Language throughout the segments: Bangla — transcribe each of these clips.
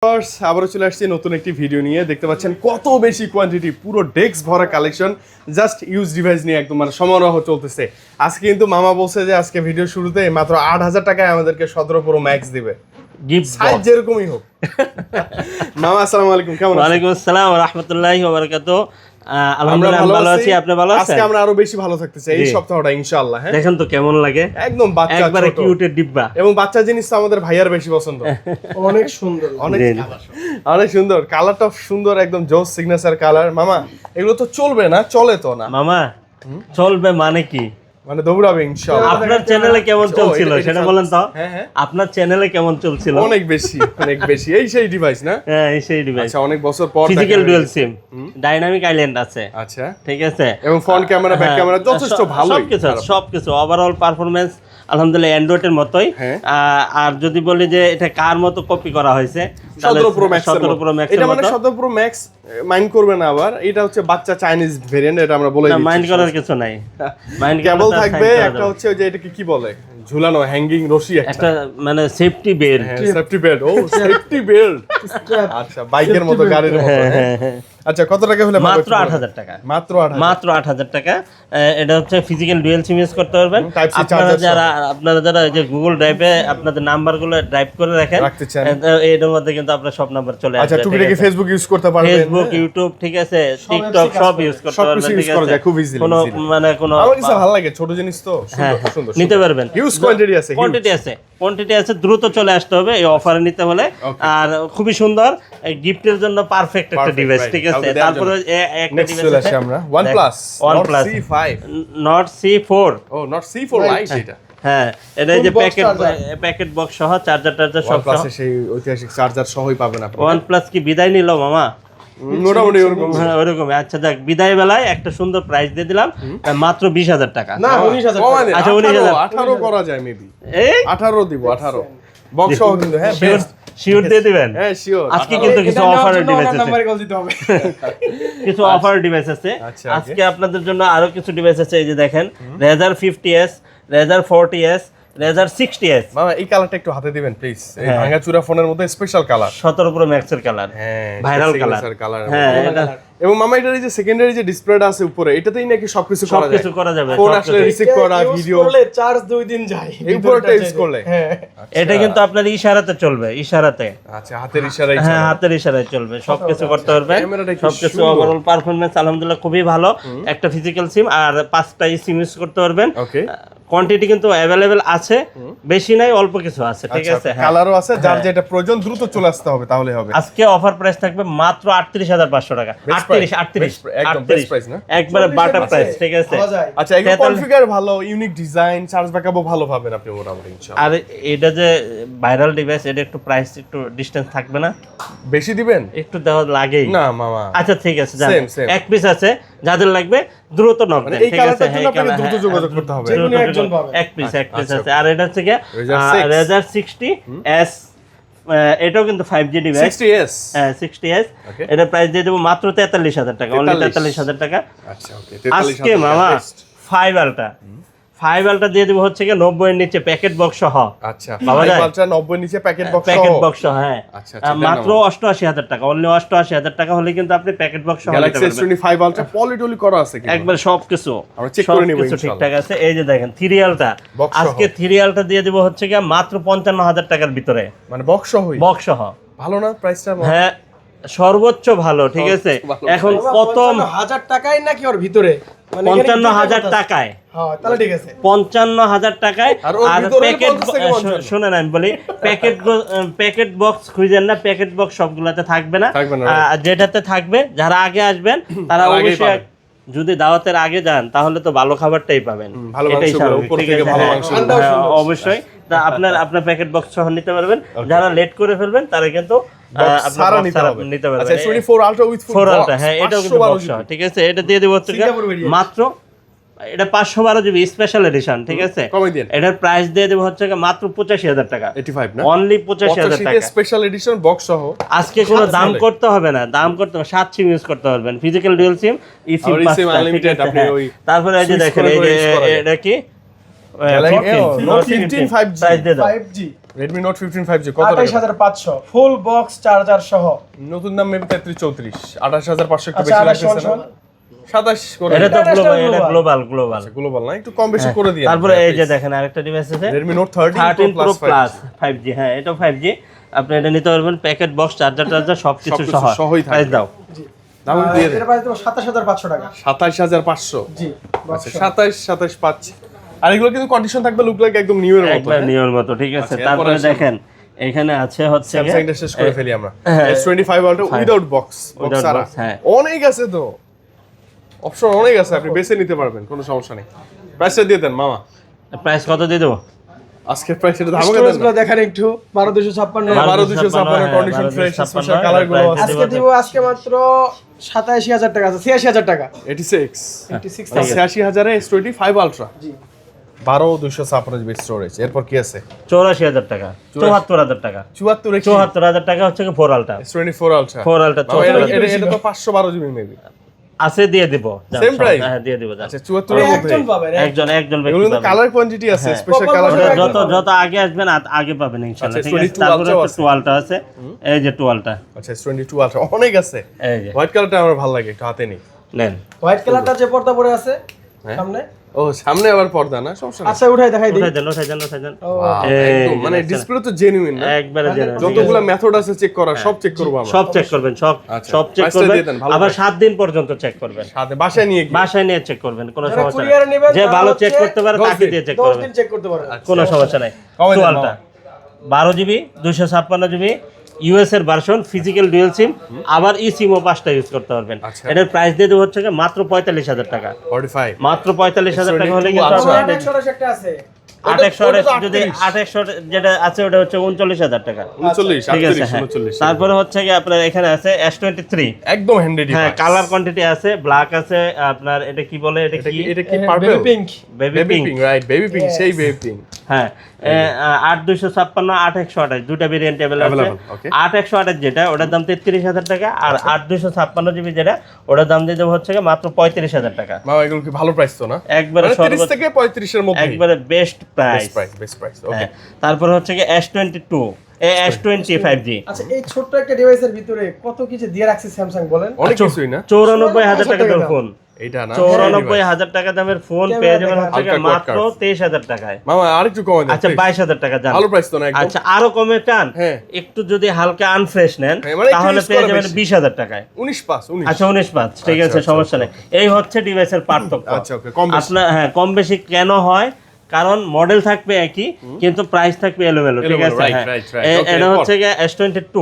আবারও চলে আসছি নতুন একটি ভিডিও নিয়ে। দেখতে পাচ্ছেন কত বেশি কোয়ান্টিটি, পুরো ডেস্ক ভরা কালেকশন, জাস্ট ইউজ ডিভাইস নিয়ে একদম মানে সমারোহ চলতেছে। আজকে কিন্তু মামা বলছে যে আজকে ভিডিও শুরুতে মাত্র 8,000 টাকায় আমাদেরকে 17 প্রো ম্যাক্স দিবে, গিফট সাইজ যেরকমই হোক। মামা আসসালামু আলাইকুম, কেমন আছেন? ওয়ালাইকুম আসসালাম ওয়া রাহমাতুল্লাহি ওয়া বারাকাতুহু। আলহামদুলিল্লাহ ভালো আছি, আপনি ভালো আছেন? আজকে আমরা আরো বেশি ভালো থাকতেছি এই সপ্তাহটা ইনশাআল্লাহ। হ্যাঁ, দেখেন তো কেমন লাগে, একদম বাচ্চা একবারে ছোট। কিউটের ডিব্বা। এবং বাচ্চা জিনিস তো আমাদের ভাইয়ার বেশি পছন্দ। অনেক সুন্দর, অনেক সুন্দর কালারটা, সুন্দর একদম জোস সিগনেচার কালার। মামা এগুলো তো চলবে না, চলে তো না মামা? চলবে মানে কি? মানে দৌড়াবে ইনশাআল্লাহ। আপনার চ্যানেলে কেমন চলছিল সেটা বলেন তো। হ্যাঁ, আপনার চ্যানেলে কেমন চলছিল? অনেক বেশি, অনেক বেশি। এই সেই ডিভাইস না? হ্যাঁ, এই সেই ডিভাইস। আচ্ছা, অনেক বছর পর physical dual SIM, dynamic island আছে। আচ্ছা, ঠিক আছে। এবং ফ্রন্ট ক্যামেরা, ব্যাক ক্যামেরা যথেষ্ট ভালো। সবকিছু ওভারঅল পারফরম্যান্স আলহামদুলিল্লাহ অ্যান্ড্রয়েডের মতোই। আর যদি বলি যে এটা কার মতো কপি করা হয়েছে, 17 প্রো ম্যাক্স। 17 প্রো ম্যাক্স এটা মানে 17 প্রো ম্যাক্স মাইন্ড করবে না আবার। এটা হচ্ছে বাচ্চা চাইনিজ ভেরিয়েন্ট, এটা আমরা বলে দিচ্ছি। মাইন্ড করার কিছু নাই, মাইন্ড কেবল থাকবে। একটা হচ্ছে যে এটাকে কি বলে, ঝুলানো হ্যাঙ্গিং রশি, একটা মানে সেফটি বেল্ট। Safety belt. ও সেফটি বেল্ট। আচ্ছা, বাইকের মতো, গাড়ির মতো। আচ্ছা, কত টাকা হলে? মাত্র 8,000 টাকা। মাত্র 8,000 টাকা। এটা হচ্ছে ফিজিক্যাল ডুয়াল সিম ইউজ করতে পারবেন। আপনারা যারা যে গুগল ড্রাইভে আপনাদের নাম্বারগুলো ড্রাইভ করে রাখেন, এর মধ্যে কিন্তু আপনার সব নাম্বার চলে আসবে। আচ্ছা, টুকিটাকি ফেসবুক ইউজ করতে পারবেন, ফেসবুক, ইউটিউব, ঠিক আছে, টিকটক সব ইউজ করতে পারবেন। ঠিক আছে, খুব ইজিলি। কোনো মানে কোনো আমার কাছে ভালো লাগে, ছোট জিনিস তো সুন্দর নিতে পারবেন। হিউজ কোয়ান্টিটি আছে, কোয়ান্টিটি আছে, দ্রুত চলে আসতে হবে এই অফারে নিতে হলে। আর খুবই সুন্দর, গিফটের জন্য পারফেক্ট একটা ডিভাইস। ঠিক আছে, তারপরে একটা ডিভাইস আছে আমরা OnePlus C5 Nord C4। ও, Nord C4 Lite। এটা হ্যাঁ, এটা যে প্যাকেট বক্স সহ চার্জার সব সহ, OnePlus সেই ঐতিহাসিক চার্জার সহই পাবেন আপনি। OnePlus কি বিদায় নিল মামা? মোটামুটি ওরকম। হ্যাঁ, ওরকম। আচ্ছা, যাক, বিদায় বেলায় একটা সুন্দর প্রাইস দিয়ে দিলাম, মাত্র 20,000 টাকা। না, 19,000। আচ্ছা, 19,000। 18 করা যায় মেবি। এই 18 দিব, 18 বক্স সহ কিন্তু। হ্যাঁ, শিওর দিয়ে দিবেন? হ্যাঁ, শিওর। আজকে কিন্তু কিছু অফারের ডিভাইস আছে, নাম্বারে কল দিতে হবে। কিছু অফার ডিভাইস আছে আচ্ছা, আজকে আপনাদের জন্য। আরো কিছু ডিভাইস আছে, এই যে দেখেন, Razer 50s, Razer 40s, Razer 60s। মামা এই কালারটা একটু হাতে দিবেন প্লিজ। এই ভাঙাচুরা ফোনের মধ্যে স্পেশাল কালার, 17 প্রো ম্যাক্সের কালার, হ্যাঁ, ভাইরাল কালার। হ্যাঁ, এটা এবং মামা এটার এই যে সেকেন্ডারি যে ডিসপ্লেটা আছে উপরে, এটাতেই নাকি সবকিছু করা যাবে। ফোন আসলে রিসিভ করা, ভিডিও করলে চার্জ 2 দিন যায় এই উপরটা ইউজ করলে। হ্যাঁ, এটা কিন্তু আপনার ইশারাতে চলবে, ইশারাতে। আচ্ছা, হাতের ইশারায়। হ্যাঁ, হাতের ইশারায় চলবে, সবকিছু করতে পারবেন। ক্যামেরাটা কি সবকিছু সুন্দর। ওভারঅল পারফরম্যান্স আলহামদুলিল্লাহ খুবই ভালো। একটা ফিজিক্যাল সিম আর 5টা সিম ইউজ করতে পারবেন। ওকে, কোয়ান্টিটি কিন্তু অ্যাভেলেবেল আছে, বেশি নাই, অল্প কিছু আছে। ঠিক আছে, কালারও আছে, যার যেটা প্রয়োজন দ্রুত চলে আসতে হবে, তাহলে হবে। আজকে অফার প্রাইস থাকবে মাত্র 38,500 টাকা। 38 একদম বেস্ট প্রাইস না, একবারে বাটার প্রাইস। ঠিক আছে। আচ্ছা, এই কনফিগার ভালো, ইউনিক ডিজাইন, চার্জ ব্যাকআপও ভালো পাবেন আপনি মোটামুটি ইনশাআল্লাহ। আর এটা যে ভাইরাল ডিভাইস, এটা একটু প্রাইস একটু ডিসটেন্স থাকবে না? বেশি দিবেন? একটু দেওয়া লাগেই না মামা। আচ্ছা, ঠিক আছে, Same. এক পিস আছে, যাদের লাগবে দ্রুত নক দেন। এই কালারটার জন্য আপনাকে দ্রুত যোগাযোগ করতে হবে। যেকোনো একজন পাবে। এক পিস আছে। আর এটা হচ্ছে কি Razer 60s, এটাও কিন্তু 5G ডিভাইস। 60s, হ্যাঁ, 60s। এটা প্রাইস দিয়ে দেবো মাত্র 43,000 টাকা, অনলি 43,000 টাকা। আচ্ছা, ওকে। আজকে মামা 5 আলটা দিয়ে দেবো হচ্ছে কি 90 এর নিচে প্যাকেট বক্স সহ। আচ্ছা, 5 আলট্রা 90 নিচে প্যাকেট বক্স সহ। হ্যাঁ, আচ্ছা, মাত্র 88,000 টাকা, অনলি 88,000 টাকা হলে কিন্তু আপনি প্যাকেট বক্স সহ নিতে Galaxy পারবেন। S25 আলট্রা পলিটলি করা আছে কি? একবার সবকিছু আমরা চেক করে নিব ইনশাআল্লাহ। ঠিকঠাক আছে। এই যে দেখেন 3 আলটা, আজকে 3 আলটা দিয়ে দেব হচ্ছে কি মাত্র 55,000 টাকার ভিতরে, মানে বক্স সহই। বক্স সহ। ভালো না প্রাইসটা? হ্যাঁ, সর্বোচ্চ ভালো। ঠিক আছে, এখন কত 50,000 টাকায় নাকি ওর ভিতরে? মানে 55,000 টাকায়। হ্যাঁ, তাহলে ঠিক আছে। 55,000 টাকায়। আর ওর আর ভিতরে প্যাকেট 50 থেকে 55 শুনেন আমি বলি, প্যাকেট বক্স খুঁজেন না, প্যাকেট বক্স সবগুলাতে থাকবে না। আর যেটাতে থাকবে, যারা আগে আসবেন তারা অবশ্যই, যদি দাওয়াতের আগে যান তাহলে তো ভালো খাবারটাই পাবেন, এটাই স্বাভাবিক। ঠিক আছে, অবশ্যই আপনার প্যাকেট বক্স সহ নিতে পারবেন। যারা লেট করে ফেলবেন তারা কিন্তু নিতে পারবেন। আচ্ছা, 24 আলট্রা উইথ 4 আলট্রা, হ্যাঁ, এটাও কিন্তু বক্স সহ। ঠিক আছে, এটা দিয়ে দেব হচ্ছে মাত্র, এটা 512 জিবি স্পেশাল এডিশন। ঠিক আছে, এটার প্রাইস দিয়ে দেব হচ্ছে মাত্র 85,000 টাকা, 85 না, অনলি 85,000 টাকা স্পেশাল এডিশন বক্স সহ। আজকে কোনো দাম করতে হবে না, 7 সিম ইউজ করতে পারবেন, physical dual SIM, eSIM unlimited. আপনি ওই তারপরে এই যে দেখেন, এই যে এটা কি Note 15 5G। Redmi Note 15 5G কত টাকা? 28500 ফুল বক্স চার্জার সহ। নতুন দাম মেবি 33 34 28500 একটু আচ্ছা, বেশি লাগতেছে না? 27 করে এটা তো এটা গ্লোবাল গ্লোবাল না, একটু কম বেশি করে দিয়ে। তারপরে এই যে দেখেন আরেকটা ডিভাইস আছে Redmi Note 13 Pro Pro Plus 5G, হ্যাঁ এটা 5G, আপনি এটা নিতে পারবেন প্যাকেট বক্স চার্জার সবকিছু সহ। সহই থাকবে। প্রাইস দাও। জি। দাম দিয়ে দেন। এর প্রাইস দেব 27500 টাকা। 27500। জি। আচ্ছা 27 পাচ্ছি। আর এগুলো কিন্তু কন্ডিশন থাকবে, লুক লাইক একদম নিউ এর মতো। একবার নিয়র মতো, ঠিক আছে। আচ্ছা, তারপরে এরপরে দেখেন এখানে আছে হচ্ছে স্যামসাং টা শেষ করে ফেলি আমরা। হ্যাঁ। S25 Ultra without box, Without ছাড়া। box, হ্যাঁ। অনেক আছে তো, অপশন অনেক আছে, আপনি বেছে নিতে পারবেন, কোনো সমস্যা নেই। প্রাইসটা দিয়ে দেন মামা। প্রাইস কত দিয়ে দেবো? আজকের প্রাইস এটা ধামাকা স্টোরেজ দেন। গুলো দেখেন একটু 12256। 12256 কন্ডিশন ফ্রেশ, স্পেশাল কালার গুলো আছে। আজকে দিব আজকে মাত্র 87000 টাকা আছে, 86000 টাকা। 86 86000। 86000 এ S25 Ultra। জি। 12256 জিবি স্টোরেজ। এরপর কি আছে? 84000 টাকা, 74000 টাকা, 74 74000 টাকা হচ্ছে কি 4 আলটা। S24 Ultra। 4 আলটা মামা, এটা তো 512 জিবি মেবি। আছে দিয়ে দিব। যান, Same price? হ্যাঁ দিয়ে দিব। যান। আচ্ছা 74 এর মধ্যে। একজন পাবেন। একজন এগুলো ব্যক্তি কিন্তু পাবেন। কালার কোয়ান্টিটি আছে, হ্যাঁ। Special Proper colour. বলে ওটা যত আগে আসবেন আগে পাবেন ইনশাআল্লাহ, আচ্ছা, ঠিক আছে। 22 তারপরে Ultra হচ্ছে 2 আলটা আছে, এই যে 2 আলটা, আচ্ছা S22 Ultra অনেক আছে। এই যে হোয়াইট কালারটা আমার ভালো লাগে, একটু হাতে নেই। নেন। হোয়াইট কালারটা যে পর্দা পরে আছে হ্যাঁ। সামনে। ও সামনে আবার পর্দা না, সমস্যা নেই। আচ্ছা উঠাই দেখাই দিই। উঠাই দেন। ও, একদম মানে ডিসপ্লে তো জেনুইন না, একবারে জেনে যতগুলা মেথড আছে চেক করার সব চেক করব আমরা। সব চেক করবেন, আচ্ছা, সব চেক price টা করবেন, দিয়ে দেন, ভালো আবার price। 7 দিন পর্যন্ত চেক করবেন। সাথে বাসায় নিয়ে গিয়ে বাসায় নিয়ে চেক করবেন, কোনো যারা সমস্যা কুরিয়ারে নেই। নেবেন যে তারা ভালো হচ্ছে চেক করতে পারে 10 তাকে দিন, দিয়ে চেক 10 করবেন, দিন চেক করতে পারবেন। কোনো সমস্যা নাই। কমাই দেন, 12টা 12 জিবি 256 জিবি ইউএস এর ভার্সন, ফিজিক্যাল ডুয়াল সিম, আবার ই সিমও 5টা ইউজ করতে পারবেন। আচ্ছা। এটার প্রাইস দিয়ে দেবো হচ্ছে কি মাত্র 45000 টাকা। 45 মাত্র 45000 টাকা হলে কিন্তু আচ্ছা। আপনার 828 একটা আছে। 828 যদি 2800 যেটা আছে ওটা হচ্ছে 39000 টাকা। 39 ঠিক আছে, 38 হ্যাঁ। 39। তারপরে হচ্ছে কি আপনার এখানে আছে S23, একদম হ্যান্ডি ডিভাইস। হ্যাঁ কালার কোয়ান্টিটি আছে, ব্ল্যাক আছে, আপনার এটা কি বলে, এটা কি এটা কি baby purple? Pink. Baby baby pink, pink, right, baby pink, সেই বেবি পিঙ্ক। হ্যাঁ 8256 8128 দুইটা ভেরিয়েন্ট अवेलेबल আছে। Available, okay. 8128 যেটা ওটার দাম 33000 টাকা, আর 8256 জিবি যেটা ওটার দাম দিয়ে দেবো হচ্ছে কি মাত্র 35000 টাকা। মামা এগুলো কি ভালো প্রাইস তো না? একবারে মানে 30 সর্বোচ্চ, থেকে 35 এর মধ্যে। একবারে best price. Best price. Okay. হ্যাঁ, তারপরে হচ্ছে কি S22 S20 5G আচ্ছা এই ছোট্ট একটা ডিভাইসের ভিতরে কত কিছু দিয়ে রাখছে স্যামসাং বলেন? অনেক কিছুই না 94000 টাকা দামের ফোন, এটা না। 94000 টাকা দামের ফোন ক্যামেরা পেয়ে যাবেন দেখা, হচ্ছে কি হালকা মাত্র quad 23000 টাকায়। মামা আরেকটু কমাই দেন। আচ্ছা 22000 টাকা জান। ভালো প্রাইস তো না একদম। আচ্ছা আরো কমে চান, হ্যাঁ। একটু যদি হালকা আনফ্রেশ নেন হ্যাঁ, মানে একটু তাহলে use পেয়ে করা যাবেন বেশি। 20000 টাকায়। 19 পাস 19। আচ্ছা 19/5 ঠিক আচ্ছা, আছে, আচ্ছা, সমস্যা নেই। এই হচ্ছে ডিভাইসের পার্থক্য। আচ্ছা ওকে, কম বেশি। আপনার হ্যাঁ কম বেশি কেন হয়, কারণ মডেল থাকবে একই কিন্তু প্রাইস থাকবে এলোমেলো, ঠিক এলোমেলো, আছে। right, হ্যাঁ right, right. এটা Okay, হচ্ছে কি S22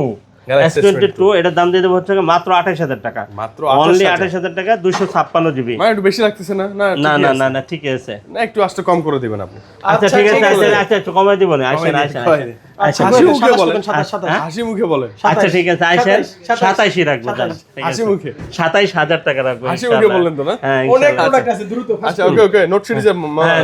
Galaxy S22 এটার দাম দিয়ে দেবো হচ্ছে কি মাত্র 28000 টাকা, মাত্র অনলি 28000 28000 টাকা 256 জিবি। মানে একটু বেশি লাগতেছে না? না না ঠিকই না আছে। না না ঠিক আছে। না একটু আসতে কম করে দিবেন আপনি। আচ্ছা ঠিক আছে, ঠিক আছে। আচ্ছা একটু কমাই দিব না, আসেন কমাই আসেন দিন, আসেন। আচ্ছা হাসি মুখে 27 বলেন। 27 হ্যাঁ? হাসি মুখে বলেন। আচ্ছা ঠিক আছে, আসেন 27 27ই রাখবো, জান, ঠিক হাসি আছে। মুখে। 27000 টাকা রাখবো হাসি মুখে ইনশাআল্লাহ। বললেন তো না? হ্যাঁ অনেক ইনশাআল্লাহ। প্রোডাক্ট আছে দ্রুত আচ্ছা ওকে ওকে, নোট সিরিজের হ্যাঁ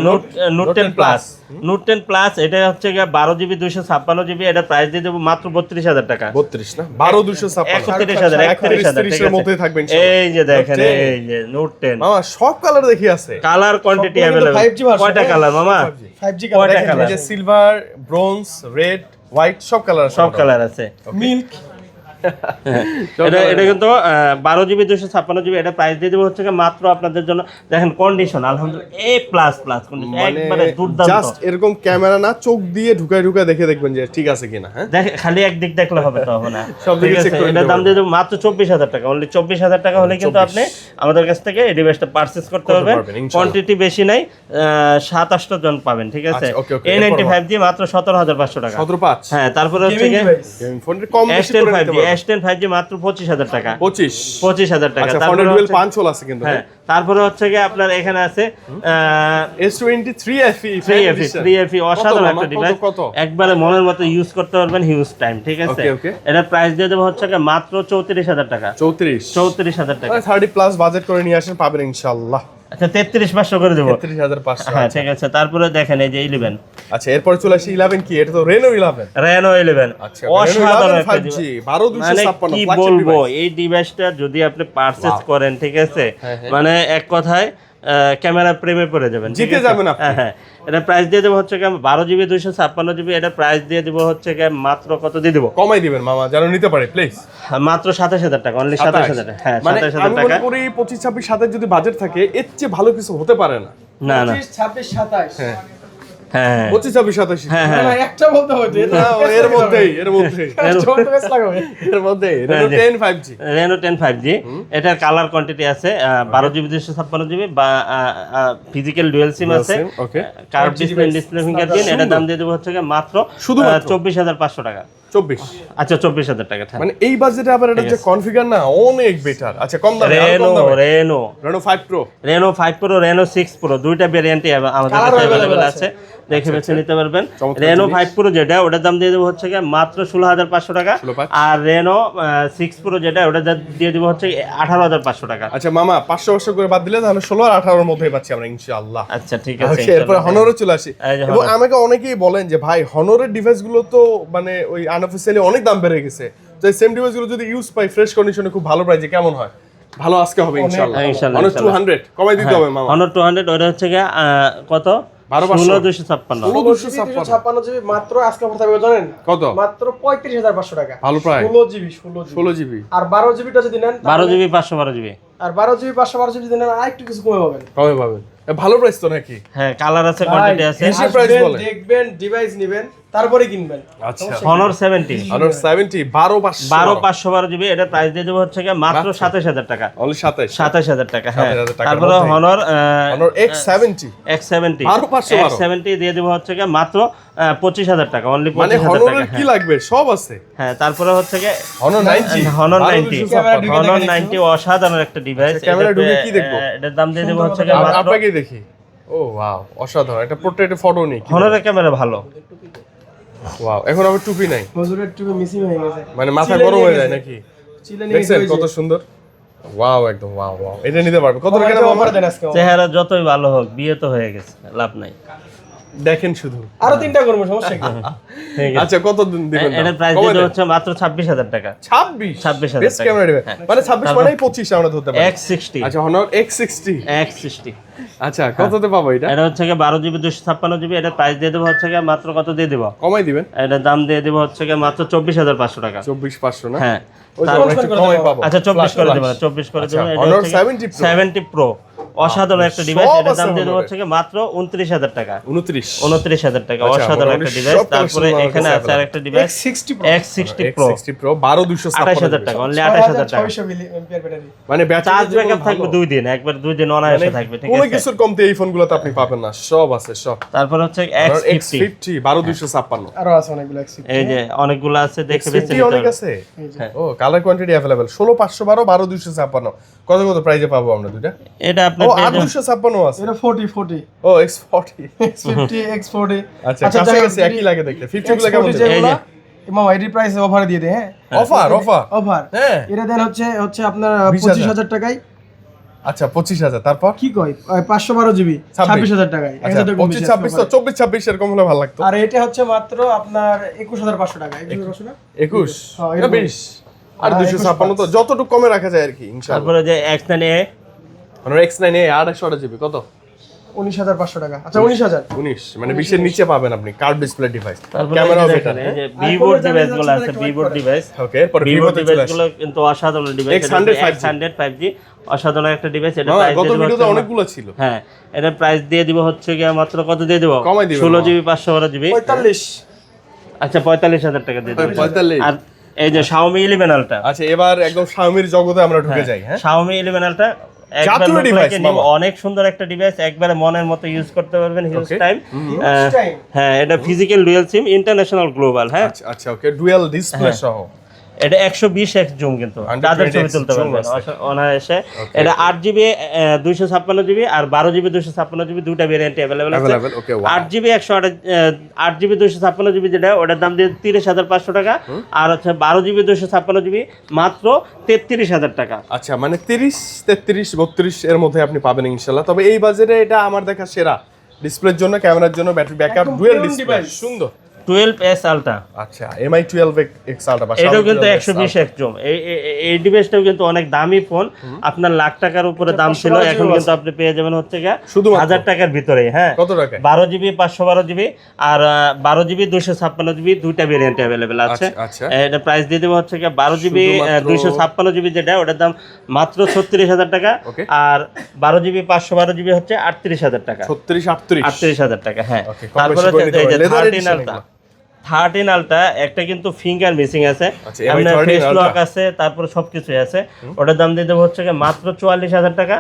নোট 10 প্লাস, নোট 10 প্লাস এটা হচ্ছে গিয়ে 12 জিবি 256 জিবি, এটা প্রাইস দিয়ে দেবো মাত্র 32000 টাকা। 32 না 12256। 31000 31000 ঠিক এর মধ্যেই আছে। থাকবে ইনশাআল্লাহ। এই যে দেখেন, Note 10 এই যে নোট 10 মামা সব কালার দেখি আছে। কালার কোয়ান্টিটি সবগুলো কিন্তু अवेलेबल। 5G version, কয়টা হ্যাঁ? কালার মামা? 5G কয়টা কালার দেখেন colour? এই যে সিলভার, ব্রোঞ্জ, রেড, হোয়াইট সব কালার আছে। সব কালার আছে। মিল্ক। এটা কিন্তু 12 জিবি 256 জিবি, এটা প্রাইস দিয়ে দেবো হচ্ছে কি মাত্র আপনাদের জন্য। দেখেন কন্ডিশন আলহামদুলিল্লাহ A++ কন্ডিশন, একবারে দুর্দান্ত। জাস্ট এরকম ক্যামেরা না, চোখ দিয়ে ঢুকায় দেখে দেখবেন যে ঠিক আছে কিনা। হ্যাঁ দেখ খালি একদিক দেখলে হবে তো হবে না, সব দিকে ঠিক আছে। check করে এটার নিতে দাম দিয়ে দেবো মাত্র 24000 টাকা, অনলি 24000 টাকা হলে কিন্তু আপনি আমাদের কাছ থেকে এই ডিভাইসটা পারচেজ করতে পারবেন। পারবেন, ইনশাআল্লাহ। কোয়ান্টিটি বেশি নাই, 7-8 জন পাবেন, ঠিক আছে। আচ্ছা, okay, okay, A95 জি মাত্র 17500 টাকা। 17.5 হ্যাঁ তারপরে হচ্ছে গেমিং কি ডিভাইস। গেমিং ফোনের কম বেশি S10 করে নিতে 5G পারবেন। S10 5G মাত্র 25000 টাকা। 25000 টাকা। আচ্ছা, তারপরে ফোনের ডুয়াল হচ্ছে- পাঁচ হোল আছে কিন্তু। হ্যাঁ তারপরে হচ্ছে কি আপনার এখানে আছে S23 FE 3FE অসাধারণ একটা ডিভাইস, কত? একবারে মনের মতো ইউজ করতে পারবেন, হিউজ টাইম, ঠিক আছে। Okay, okay. এটার প্রাইস দিয়ে দেবো হচ্ছে কি মাত্র 34000 টাকা। 34 টাকা। 30 প্লাস বাজেট করে নিয়ে আসেন, পাবেন ইনশাআল্লাহ। আচ্ছা 33500 করে দেবো। 33500। হ্যাঁ ঠিক আছে। তারপরে দেখেন এই যে 11 আচ্ছা এরপরে চলে আসি 11 কি? এটা তো Reno 11। Reno 11 আচ্ছা অসাধারণ একটা 5G device। 12256 মানে কি flagship বলবো, device। এই ডিভাইসটা যদি আপনি পারচেজ Wow. করেন, ঠিক আছে, হ্যাঁ, হ্যাঁ। মানে এক কথায় ক্যামেরা প্রেমে পড়ে যাবেন, ঠিক জিতে আছে? যাবেন আপনি। হ্যাঁ, এটা প্রাইস দিয়ে দেবো হচ্ছে 12GB 256GB, এটা প্রাইস দিয়ে দেবো হচ্ছে মাত্র কত দিয়ে দেবো? কমাই দিবেন মামা, যেন নিতে পারে প্লিজ। মাত্র 27000 টাকা, অনলি 27000 টাকা। হ্যাঁ, মানে 27000 আমি টাকা। মনে করি 25-26 সাথে যদি বাজেট থাকে এর চেয়ে ভালো কিছু হতে পারে না। না না, 25, 26, 27 হ্যাঁ হ্যাঁ 25-26-27 হ্যাঁ না, হ্যাঁ না, একটা বলতে হতো এটা না, এর মধ্যেই এর মধ্যে Reno 10 5G। Reno 10 5G, এটার কালার কোয়ান্টিটি আছে 12GB 256GB বা ফিজিক্যাল ডুয়াল সিম আছে, ওকে কার্ভ ডিসপ্লে ফিঙ্গারপ্রিন্ট। এটার দাম দিয়ে দেবো হচ্ছে মাত্র শুধুমাত্র 24500 টাকা। 24। আচ্ছা 24000 টাকা। মানে এই বাজেটে আবার এটা যে কনফিগার না অনেক বেটার। আচ্ছা কম দামে Reno 5 Pro, Reno 5 Pro, Reno 6 Pro দুইটা ভেরিয়েন্টই আমাদের কাছে Colour अवेलेबल available আছে, দেখে বেছে নিতে পারবেন। চমৎকার Reno জিনিস। 5 Pro যেটা, ওটার দাম দিয়ে দেবো হচ্ছে মাত্র 16500 টাকা। 16,500 আর Reno 6 Pro যেটা, ওটা দিয়ে দেবো হচ্ছে 18500 টাকা। আচ্ছা মামা 500 করে বাদ দিলে তাহলে 16 আর 18 এর মধ্যেই পাচ্ছি আমরা ইনশাআল্লাহ। আচ্ছা ঠিক আছে। ওকে, এরপর হনরে চলে আসি। এই যে এবং Honor। আমাকে অনেকেই বলেন যে ভাই হনরের ডিভাইসগুলো তো মানে ওই আনঅফিশিয়ালি অনেক দাম বেড়ে গেছে, তো এই সেম ডিভাইসগুলো যদি ইউজ পাই ফ্রেশ কন্ডিশনে খুব ভালো প্রাইসে কেমন হয়? ভালো আজকে হবে ইনশাআল্লাহ। ইনশাআল্লাহ, Honor ইনশাআল্লাহ। 200 কমাই দিতে হবে মামা। Honor 200 ওটা হচ্ছে কত? 12500 16256। 256GB মাত্র আজকে অফার থাকবে জানেন কত? মাত্র 35500 টাকা। ভালো প্রায় 16GB 16GB। আর 12GBটা যদি নেন 12GB 512GB। আর 12GB 512GB যদি নেন আরেকটু কিছু কমে পাবেন। কমে পাবেন। এ ভালো প্রাইস তো নাকি? হ্যাঁ, কালার আছে, কোয়ান্টিটি আছে। কিসের price আসবেন, বলেন? দেখবেন, ডিভাইস নেবেন, তারপরে কিনবেন। আচ্ছা Honor 70 Honor 70 12500 12512GB, এটা প্রাইস দিয়ে দেবো হচ্ছে মাত্র 27000 টাকা। অনলি 27 27000 টাকা। হ্যাঁ, 27,000 টাকার তারপরে মধ্যেই। Honor Honor X70 X70 12512 X70 দিয়ে দেবো হচ্ছে মাত্র 25000 টাকা, অনলি মানে 25000 টাকা। হনরের কি লাগবে সব আছে। হ্যাঁ, তারপরে হচ্ছে Honor 90 Honor 90 ক্যামেরা ঢুকে Honor দেখেন 90 অসাধারণ একটা ডিভাইস। আচ্ছা, ক্যামেরা ঢুকে কি দেখবো? এটার দাম দিয়ে দেবো হচ্ছে মাত্র। আপনাকে দেখি। ও ওয়াও অসাধারণ, একটা পোর্ট্রেটে ফটো নেই। Honor-এর ক্যামেরা ভালো। ওয়াও, এখন আবার টুপি নাই, হুজুরের টুপি মিসিং হয়ে গেছে। মানে মাথা চিলে গরম নিয়ে হয়ে যায় গেছে। নাকি? চিলে নিয়ে দেখছেন গেছে। কত সুন্দর। ওয়াও একদম ওয়াও ওয়াও, এটা নিতে পারবে কত টাকা অফার মামা? দেন আজকে। চেহারা যতই ভালো হোক, বিয়ে তো হয়ে গেছে, লাভ নাই। দেখেন শুধু। আরো তিনটা করবো, সমস্যা কি? ঠিক আছে। আচ্ছা কত দিন দিবেন? এটার প্রাইস দিয়ে দেবো হচ্ছে মাত্র 26000 টাকা। 26 বেস্ট টাকা। ক্যামেরা দিবেন, মানে 26 তারপর- মানেই 25 আমরা ধরতে পারি। X60 আচ্ছা Honor X60 X60 আচ্ছা কততে পাবো এটা? এটা হচ্ছে 12GB 256GB, এটা প্রাইস দিয়ে দেবো হচ্ছে মাত্র কত দিয়ে দেবো? কমাই দিবেন এটার দাম দিয়ে দেবো হচ্ছে মাত্র 24500 টাকা। 24500 না? হ্যাঁ, ওই যে আমরা একটু কমাই পাবো। আচ্ছা 24 করে Flash, দেবো, flash। 24 করে আচ্ছা, দেবো। এটা Honor হচ্ছে 70 Pro 70 Pro অসাধারণ একটা সব ডিভাইস, এটার দাম আছে দিয়ে দেবো Honor-এ। হচ্ছে মাত্র 29000 টাকা। 29 টাকা, আচ্ছা, অসাধারণ মোটামুটি একটা ডিভাইস। সব তারপরে collection এখানে আমার আছে কাছে আরেকটা device X60 Pro X60 Pro X60 Pro 12256 28000 টাকা, অনলি 28000 টাকা। 6600 মিলিঅ্যাম্পিয়ার ব্যাটারি। মানে ব্যাটারি চার্জ ব্যাকআপ থাকবে 2 দিন, একবার 2 দিন অনায়াসে থাকবে, ঠিক কোনো আছে? কিছুর কমতে এই ফোনগুলোতে আপনি পাবেন না, সব আছে সব। তারপর হচ্ছে Honor X50, X50 12256 আরো আছে অনেকগুলো X60 এই যে অনেকগুলো আছে, দেখে বেছে X50 নিতে অনেক হবে। আছে। এই যে। ও কালার কোয়ান্টিটি अवेलेबल 16512 12256 কত কত প্রাইসে পাবো আমরা দুইটা? এটা ও আপনার পেয়ে যাবেন- 8256 আছে। এটা 40 ও X40 X50 X40 আচ্ছা কাছাকাছি একই লাগে দেখতে। 50 গুলো কেমন X40 দেবে? এই যেগুলো যে। মামা এডি প্রাইস অফারে দিয়ে দে। হ্যাঁ অফার অফার অফার হ্যাঁ এটা দেন হচ্ছে আপনার 20,000 25000 টাকায়। আচ্ছা 25000 তারপর কি কয় 512GB 26000 টাকায়। আচ্ছা 25 26 তো 24 26 এরকম হলে ভালো লাগতো। আর এটা হচ্ছে মাত্র আপনার 21500 টাকা। 21500 না? 21 হ্যাঁ, না এরকম। 20 আর হ্যাঁ, 256 তো যতটুকু কমে রাখা যায় আর কি ইনশাআল্লাহ। তারপরে যে X9A Honor X9 এ 828 জিবি কত? 19500 টাকা। আচ্ছা 19000। 19 মানে 20 এর নিচে পাবেন আপনি কার্ভ ডিসপ্লে ডিভাইস। তারপরে ক্যামেরাও এই যে বেটার। দেখেন, এই যে Vivo ডিভাইস গুলো আছে, Vivo ডিভাইস, ওকে এরপর Vivo ভিভোতে চলে ডিভাইস আসি। গুলো কিন্তু অসাধারণ device. X100 5G X100 5G অসাধারণ একটা ডিভাইস। এটা মামা, প্রাইস গত দিয়ে ভিডিওতে দেবো অনেকগুলো ছিল। হ্যাঁ, এটা প্রাইস দিয়ে দিব হচ্ছে মাত্র কত দিয়ে দেব? কমাই দিবেন 16GB 512GB। 45 আচ্ছা 45000 টাকা দিয়ে দেব। 45 আর এই যে Xiaomi 11 Ultra, আচ্ছা এবার একদম Xiaomi-র জগতে আমরা ঢুকে যাই হ্যাঁ। Xiaomi 11 Ultra একবার জাতীয় look device, like a new, মামা। অনেক সুন্দর একটা ডিভাইস, একবারে মনের মতো ইউজ করতে পারবেন, হিউজ Okay. টাইম। time? হ্যাঁ, এটা physical dual SIM, international global. হ্যাঁ, আচ্ছা আচ্ছা ওকে ডুয়াল ডিসপ্লে সহ এটা 120x জুম, কিন্তু 120x তাদের ছবি তুলতে zoom পারবেন আছে। অনায়াসে। এটা 8GB 256GB আর 12GB 256GB দুইটা ভেরিয়েন্ট अवेलेबल আছে। Available, okay, wow. 8GB 8GB 256GB যেটা, ওটার দাম দিয়ে 30500 টাকা। আর হচ্ছে 12GB 256GB মাত্র 33000 টাকা। আচ্ছা মানে 30 33 32 এর মধ্যে আপনি পাবেন ইনশাআল্লাহ। তবে এই বাজেটে এটা আমার দেখা সেরা ডিসপ্লের জন্য, ক্যামেরার জন্য, ব্যাটারি ব্যাকআপ, একদম ডুয়াল pure ডিসপ্লে device। সুন্দর। 12s ultra. আচ্ছা MI 12X আলট্রা বা এটাও কিন্তু 120 একজম। এই ডিভাইসটাও কিন্তু অনেক দামি ফোন, আপনার লাখ টাকার উপরে দাম ছিল, এখন কিন্তু আপনি পেয়ে যাবেন হচ্ছে গিয়ে শুধু 1000 টাকার ভিতরে। হ্যাঁ, কত টাকা? 12 জিবি 512 জিবি আর 12 জিবি 256 জিবি দুইটা ভেরিয়েন্ট অ্যাভেলেবেল আছে। আচ্ছা এটা প্রাইস দিয়ে দেবো হচ্ছে গিয়ে 12 জিবি 256 জিবি যেটা, ওটার দাম মাত্র 36,000 টাকা। আর 12 জিবি 512 জিবি হচ্ছে 38,000 টাকা। 38,000 টাকা। হ্যাঁ, তারপরে এই যে 13 আলট্রা, 13 আলট্রা একটা কিন্তু ফিঙ্গার মিসিং আছে, আপনার ফেস লক আছে, তারপর সবকিছুই আছে। ওটার দাম দিয়ে দেবো হচ্ছে গিয়ে মাত্র 44,000 টাকা।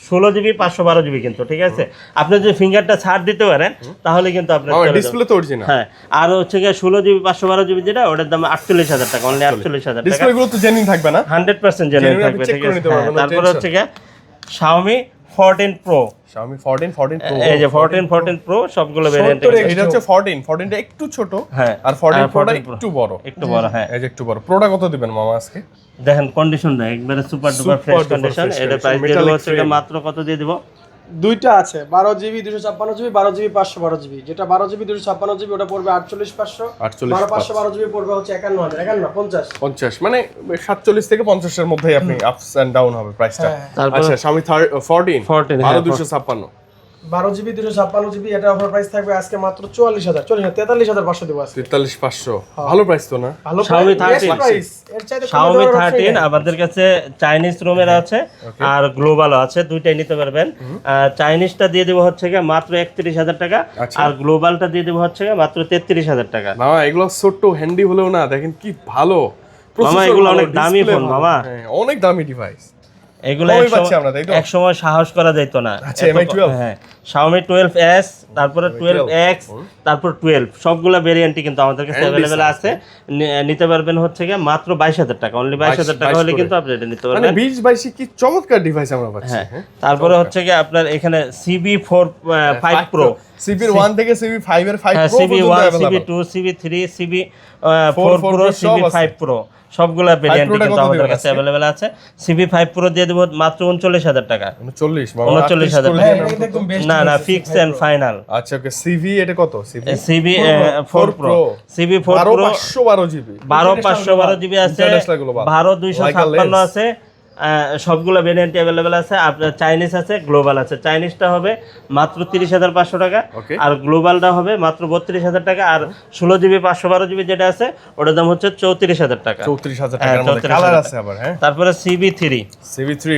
16 জিবি 512 জিবি কিন্তু, ঠিক আছে। আপনি যদি ফিঙ্গারটা ছাড় দিতে পারেন তাহলে কিন্তু আপনার ডিসপ্লে তো অরিজিনাল। হ্যাঁ, আর হচ্ছে গিয়ে 16 জিবি 512 জিবি যেটা, ওটার দাম 48,000 টাকা, অনলি 48,000 টাকা। ডিসপ্লে গুলো তো জেনুইন থাকবে না? 100% জেনুইন থাকবে, ঠিক আছে। তারপর হচ্ছে গিয়ে Xiaomi 14 Pro, Xiaomi 14 Pro, এই যে 14 Pro সবগুলো ভেরিয়েন্ট। এটা হচ্ছে 14 টা একটু ছোট, হ্যাঁ, আর 14 Pro একটু বড়, হ্যাঁ, এই যে একটু বড়। প্রোটা কত দিবেন মামা আজকে? দেখেন কন্ডিশন না একবারে সুপার ডুপার ফ্রেশ কন্ডিশন। এটা প্রাইস দিয়ে দেবো হচ্ছে মাত্র কত দিয়ে দিব? দুইটা আছে 12 জিবি 256 জিবি, 12 জিবি 512 জিবি। যেটা 12 জিবি 256 জিবি ওটা পড়বে 48,500, 512 জিবি পড়বে হচ্ছে 51,000, 50 মানে 47 থেকে 50 এর মধ্যেই আপনি আপস এন্ড ডাউন হবে প্রাইসটা। আচ্ছা Xiaomi 14 256 12 জিবি 256 জিবি, এটা অফার প্রাইস থাকবে আজকে মাত্র 43,500 দেব আজকে। 43,500 ভালো প্রাইস তো না? ভালো Xiaomi 13 প্রাইস। এর চাইতে Xiaomi 13 আমাদের কাছে চাইনিজ রুমের আছে আর গ্লোবালও আছে, দুইটাই নিতে পারবেন। চাইনিজটা দিয়ে দেব হচ্ছে গিয়ে মাত্র 31,000 টাকা, আর গ্লোবালটা দিয়ে দেব হচ্ছে গিয়ে মাত্র 33,000 টাকা। মামা এগুলো ছোট হ্যান্ডি হলেও না, দেখেন কি ভালো মামা, এগুলো অনেক দামি ফোন মামা, অনেক দামি ডিভাইস। এগুলো এক সময় সাহস করা যেত না। আচ্ছা MI 12, হ্যাঁ, Xiaomi 12s, তারপরে 12X, তারপর 12 সবগুলা ভেরিয়েন্টই কিন্তু আমাদের কাছে अवेलेबल আছে। নিতে পারবেন হচ্ছে গিয়ে মাত্র 22,000 টাকা, অনলি 22,000 টাকা হলে কিন্তু আপনি এটা নিতে পারবেন। মানে 20-22 কি চমৎকার ডিভাইস আমরা পাচ্ছি। হ্যাঁ, তারপরে হচ্ছে গিয়ে আপনার এখানে CB5 Pro, CB1 থেকে CB5 এর 5 Pro CB1 CB2 CB3 CB4 Pro CB5 Pro সবগুলা ভেরিয়েন্ট কিন্তু আমাদের কাছে अवेलेबल আছে। CB5 Pro দিয়ে দেব মাত্র 39,000 টাকা। 39,000 টাকা, না ফিক্স এন্ড ফাইনাল। আচ্ছা ওকে, CV এটা কত? CB4 Pro 512 জিবি, 512 জিবি আছে, 256 আছে, সবগুলো ভেরিয়েন্ট अवेलेबल আছে। আপনার চাইনিজ আছে, গ্লোবাল আছে। চাইনিজটা হবে মাত্র 30,500 টাকা, আর গ্লোবালটা হবে মাত্র 32,000 টাকা, আর 16 জিবি 512 জিবি যেটা আছে ওটার দাম হচ্ছে 34,000 টাকা। 34,000 টাকার মধ্যে কালার আছে আবার। হ্যাঁ, তারপরে CB3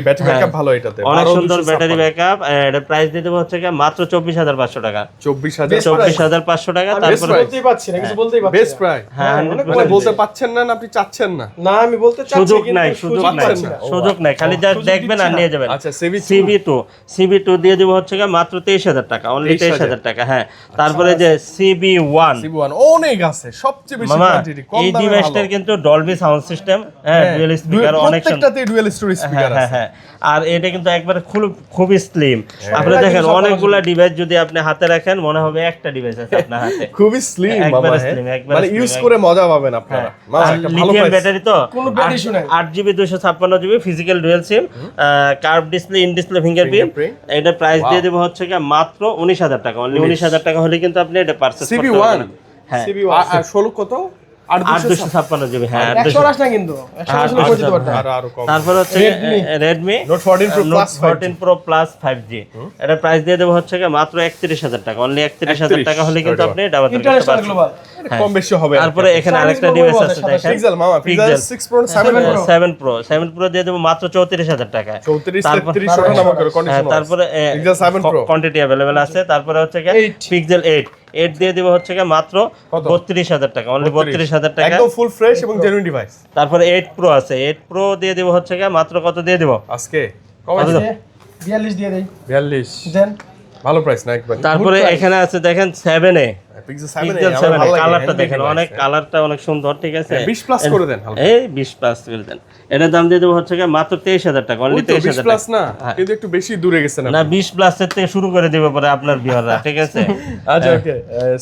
ব্যাটারি ব্যাকআপ ভালো, এটাতে অনেক সুন্দর ব্যাটারি ব্যাকআপ। এটা প্রাইস দিয়ে দেব হচ্ছে মাত্র 24,500 টাকা। 24,500 টাকা। তারপরে বলতেই পাচ্ছি না, কিছু বলতেই পাচ্ছি না। Best price. হ্যাঁ, মানে বলতে পাচ্ছেন না, আপনি চাচ্ছেন না? না আমি বলতে চাচ্ছি, সুযোগ কিন্তু নাই, সুযোগ নাই, খালি যা দেখবেন আর নিয়ে যাবেন। আচ্ছা CB2 দিয়ে দেব হচ্ছে মাত্র 23,000 টাকা, অনলি 23,000 টাকা। হ্যাঁ, তারপরে যে CB1 অনেক আছে, সবচেয়ে বেশি কোয়ান্টিটি, কম দামে। এই ডিভাইসটার কিন্তু ডলবি সাউন্ড সিস্টেম, হ্যাঁ, ডুয়াল স্পিকার, অনেক প্রত্যেকটাতে ডুয়াল স্টোরি স্পিকার আছে। হ্যাঁ, আর এটা কিন্তু একবারে খুবই স্লিম। আপনি দেখেন অনেকগুলা ডিভাইস যদি আপনি হাতে রাখেন মনে হবে একটা ডিভাইস আছে আপনার হাতে। খুবই স্লিম একবারে বাবা, স্লিম, একবারে মানে ইউজ করে মজা পাবেন আপনারা। মামা একটা ভালো লিথিয়াম প্রাইস। ব্যাটারি তো, কোনো ব্যাটারি শুনে 8GB 256GB physical dual SIM, curve display, in display fingerprint. এটা প্রাইস দিয়ে দেব হচ্ছে মাত্র 19,000 টাকা, অনলি 19,000 টাকা হলে কিন্তু আপনি এটা পারচেজ করতে পারবেন। হ্যাঁ, আর 16 কত? 856GB। হ্যাঁ, 100 না, কিন্তু 100 আসলে করে দিতে পারতেন। আরো কম। তারপর হচ্ছে Redmi Note 14 Pro Plus 14 Pro Plus 5G। এটা প্রাইস দিয়ে দেব হচ্ছে মাত্র 31,000 টাকা, অনলি 31,000 টাকা হলে কিন্তু আপনি এটা আমাদের কাছে ইন্টারন্যাশনাল পাচ্ছেন। গ্লোবাল কম বেশি হবে। তারপরে এখানে আরেকটা ডিভাইস আছে দেখেন, পিক্সেল মামা, পিক্সেল 6 Pro 7 Pro দিয়ে দেব মাত্র 34,000 টাকা। 34-33 টাকা নাম করে কন্ডিশন। তারপরে পিক্সেল 7 Pro কোয়ান্টিটি अवेलेबल আছে। তারপরে হচ্ছে পিক্সেল 8 দিয়ে দেব হচ্ছে মাত্র 32,000 টাকা, অনলি 32,000 টাকা, একদম ফুল ফ্রেশ এবং জেনুইন ডিভাইস। তারপরে 8 Pro আছে, 8 Pro দিয়ে দেব হচ্ছে মাত্র কত দিয়ে দেব আজকে? কবে? 42 দিয়ে দেই। 42 দেন ভালো প্রাইস না একবার। তারপরে এখানে আছে দেখেন 7A, পিক্সেল পিক্সেল 7A কালারটা দেখেন, অনেক কালারটা অনেক সুন্দর, ঠিক আছে। 20 প্লাস করে দেন হালকা। এই 20 প্লাস করে দেন। এটার দাম দিয়ে দেব হচ্ছে মাত্র 23,000 টাকা, অনলি 23,000 20 প্লাস টাকা। না, কিন্তু একটু বেশি দূরে গেছেন না 20 প্লাস এর থেকে শুরু করে দেব পরে আপনার বিহাররা, ঠিক আছে। আচ্ছা ওকে,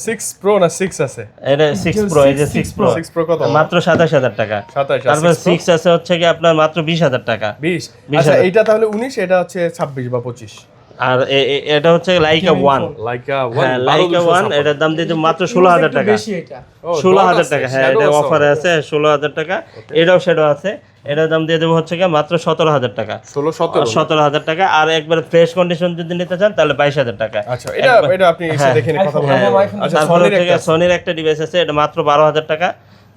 6 Pro না 6 আছে? এটা 6 Pro, এই যে 6 Pro 6 Pro কত? মাত্র 27,000 টাকা। 27। তারপর 6 আছে হচ্ছে আপনার মাত্র 20,000 টাকা। 20। আচ্ছা এটা তাহলে 19, এটা হচ্ছে 26 বা 25। আর এটা হচ্ছে লাইকা 1, লাইকা 1 হ্যাঁ লাইকা 1, এটার দাম দিয়ে দেবো মাত্র 16000 টাকা। বেশি এটা 16000 টাকা, হ্যাঁ এটা অফারে আছে 16000 টাকা। এটাও শ্যাডো আছে, এটার দাম দিয়ে দেবো হচ্ছে কি মাত্র 17000 টাকা। 17000 টাকা। আর একবার ফ্রেশ কন্ডিশন যদি নিতে চান তাহলে 22000 টাকা। আচ্ছা, এটা আপনি এসে দেখে নিয়ে কথা বলবেন। আচ্ছা, তারপরে হচ্ছে সনির একটা ডিভাইস আছে, এটা মাত্র 12000 টাকা।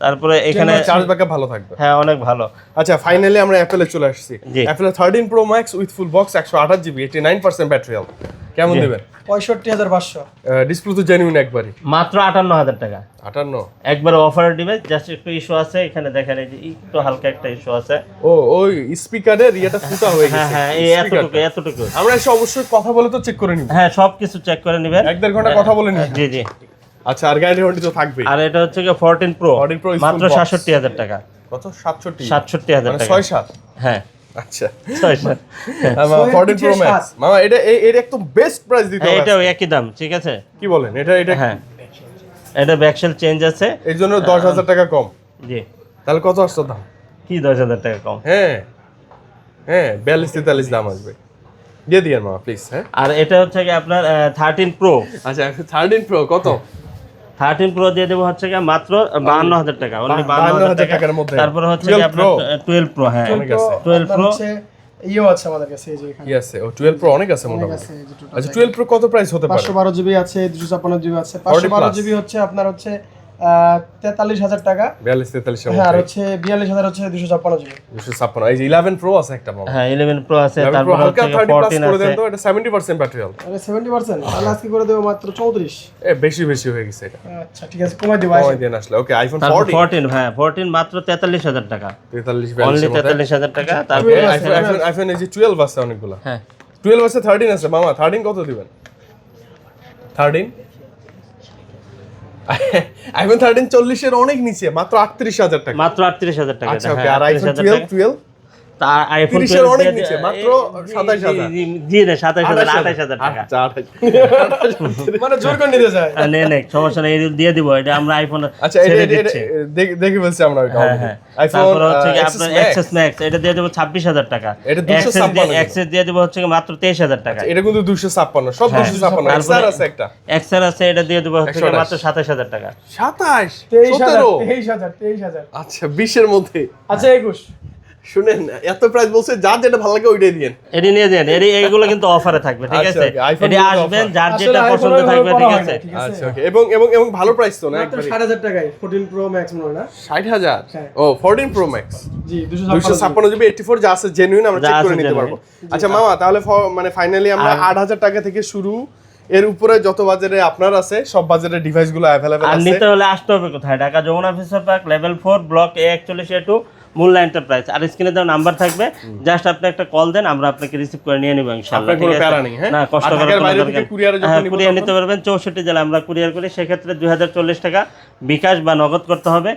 তারপরে এখানে চার্জ ব্যাকআপ ভালো থাকবে। হ্যাঁ অনেক ভালো। আচ্ছা, ফাইনালি আমরা অ্যাপেলে চলে আসছি। Apple 13 pro max with full box 128GB 89% battery health কেমন দিবেন? 65500। ডিসপ্লে তো জেনুইন একবারই। মাত্র 58000 টাকা। 58 একবার অফারের ডিভাইস, জাস্ট একটু ইস্যু আছে এখানে দেখেন, এই যে একটু হালকা একটা ইস্যু আছে। ওই স্পিকারের ইয়েটা ফুটা হয়ে গেছে। হ্যাঁ এই এতটুকু। আমরা এসে অবশ্যই কথা বলে তো চেক করে নিব। হ্যাঁ সবকিছু চেক করে নেবেন, 1-1.5 ঘন্টা কথা বলে নিব। জি জি। আচ্ছা, আর গ্যারান্টি ওয়ারেন্টি তো থাকবে। আর এটা হচ্ছে কি 14 প্রো মাত্র 67000 টাকা। কত? 67 67000 টাকা। 6-7। হ্যাঁ আচ্ছা, 6-7। 14 প্রো ম্যাক্স মামা, এটা একদম বেস্ট প্রাইস দিতে হবে। এটাও একই দাম, ঠিক আছে? কি বলেন? এটা হ্যাঁ এটা ব্যাকশেল চেঞ্জ আছে, এর জন্য 10000 টাকা কম। জি। তাহলে কত আসছে দাম? কি 10000 টাকা কম? হ্যাঁ 42-43 দাম আসবে। দিয়ে দিয়েন মামা প্লিজ। হ্যাঁ, আর এটা হচ্ছে কি আপনার 13 প্রো। আচ্ছা, 13 প্রো কত? 13 প্রো দিয়ে দেবো হচ্ছে কি মাত্র 52000 টাকা, অনলি 52000 টাকার মধ্যে। তারপর হচ্ছে কি আপনার 12 প্রো, হ্যাঁ 12 প্রো ইও আছে আমাদের কাছে, এই যে এখানে কি আছে? 12 প্রো অনেক আছে মোটামুটি। আচ্ছা, 12 প্রো কত প্রাইস হতে পারে? 512GB আছে, 256GB আছে। 512GB হচ্ছে আপনার হচ্ছে 43000 টাকা। 42-43 এর হ্যাঁ, আর মধ্যে। হচ্ছে 42000 হচ্ছে 256GB। 256। এই যে 11 প্রো আছে একটা মামা। হ্যাঁ 11 প্রো আছে, 11 তারপর প্রো হচ্ছে হালকা 30 প্লাস 14 করে আছে। দেন তো, এটা 70% ব্যাটারি হেলথ। আরে 70%, তাহলে আজকে করে দেব মাত্র 34। বেশি হয়ে গেছে এটা। আচ্ছা ঠিক আছে, কমাই দেব। কমাই দেন আসলে। ওকে, আইফোন তারপর 14 হ্যাঁ 14 মাত্র 43000 টাকা, 43-42 অনলি এর মধ্যে। 43000 টাকা। তারপর আইফোন এই যে 12 আছে অনেকগুলো। হ্যাঁ 12 আছে, 13 আছে মামা। 13 কত দিবেন? 13 আইফোন 13 40 এর অনেক নিচে, মাত্র 38000 টাকা। মাত্র 38000 টাকা। আচ্ছা, ওকে। আর আইফোন 12 তা আইফোন 30 এর অনেক নিচে, মাত্র 27000। জি না 27000 28000 টাকা। আচ্ছা, 28 মানে জোর করে নিতে যায়। নেই সমস্যা নেই, এই দিয়ে দিব, এটা আমরা আইফোন আচ্ছা, ছেড়ে এটা দিচ্ছি। দেখে বলছি আমরা এটা। হ্যাঁ আইফোন তারপর হচ্ছে কি আপনার এক্সএস ম্যাক্স, এটা দিয়ে দেব 26000 টাকা। এটা 256 এক্সএস দিয়ে দেব হচ্ছে কি মাত্র 23000 টাকা। এটা কিন্তু 256, সব 256। এক্সআর আছে একটা। এক্সআর আছে, এটা দিয়ে দেব হচ্ছে কি মাত্র 27000 টাকা। 27 23000 17। 23000। আচ্ছা, 20 এর মধ্যে। আচ্ছা 21। শুনেন, এত প্রাইস বলছে, যার যেটা ভালো লাগে ওইটাই দিয়েন। এডি নিয়ে দেন, এইগুলো কিন্তু অফারে থাকবে, ঠিক আচ্ছা, আছে? okay, iPhone এডি গুলো আসবেন, offer। যার আসলে যেটা পছন্দ iPhone থাকবে, করা ঠিক হয় আছে? না, ঠিক আছে? আচ্ছা, ওকে। এবং ভালো প্রাইস তো না মাত্র একবারে? 60000 টাকায় 14 প্রো ম্যাক্স মনে হয় না? 60000। হ্যাঁ। ও 14 প্রো ম্যাক্স জি 256GB 84 যা আছে জেনুইন, আমরা যা চেক আছে করে নিতে genuine। পারবো। আচ্ছা মামা, তাহলে মানে ফাইনালি আমরা 8000 টাকা থেকে শুরু, এর উপরে যত বাজারে আপনার আছে সব বাজারের ডিভাইসগুলো अवेलेबल আর আছে। নিতে হলে আসতে হবে কোথায়? Dhaka Jamuna officer park, level 4, block A41A2, Mulya enterprise. আর স্ক্রিনে দেওয়া নাম্বার থাকবে, জাস্ট আপনি একটা কল দেন, আমরা আপনাকে রিসিভ করে নিয়ে নিব ইনশাআল্লাহ। আপনার কোনো প্যারা নেই, হ্যাঁ? না কষ্ট আর করার ঢাকার কোনো বাইরে দরকার থেকে নেই। কুরিয়ারে যখন হ্যাঁ নিব কুরিয়ার তখন? নিতে পারবেন, 64 জেলা আমরা কুরিয়ার করি। সেক্ষেত্রে 2040 টাকা বিকাশ বা নগদ করতে হবে,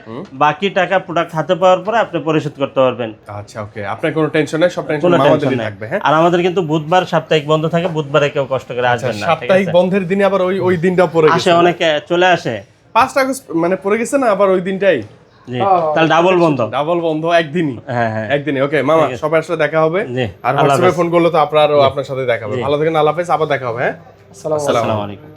বাকি টাকা প্রোডাক্ট হাতে পাওয়ার পরে আপনি পরিশোধ করতে পারবেন। আচ্ছা, ওকে। আপনার কোনো টেনশন নেই, সব টেনশন কোনো টেনশন আমাদেরই নেই। থাকবে। হ্যাঁ, আর আমাদের কিন্তু বুধবার সাপ্তাহিক বন্ধ থাকে, বুধবারে কেউ কষ্ট করে আসবেন না, ঠিক সাপ্তাহিক আছে? বন্ধের দিনে আবার ওই দিনটা পড়ে আসে, গেছে। অনেকে চলে আসে। 5 আগস্ট মানে পড়ে গেছে না আবার ওই দিনটাই? জি তাহলে ডাবল বন্ধ। ডাবল বন্ধ একদিনই। হ্যাঁ একদিনই। ওকে মামা, সবার সাথে দেখা হবে। জি, আর আল্লাহ হোয়াটসঅ্যাপে হাফেজ। ফোন করলে তো আপনার সাথে দেখা হবে। ভালো থাকেন, আল্লাহ হাফেজ। আবার দেখা হবে। হ্যাঁ, আসসালামু আসসালামু আলাইকুম।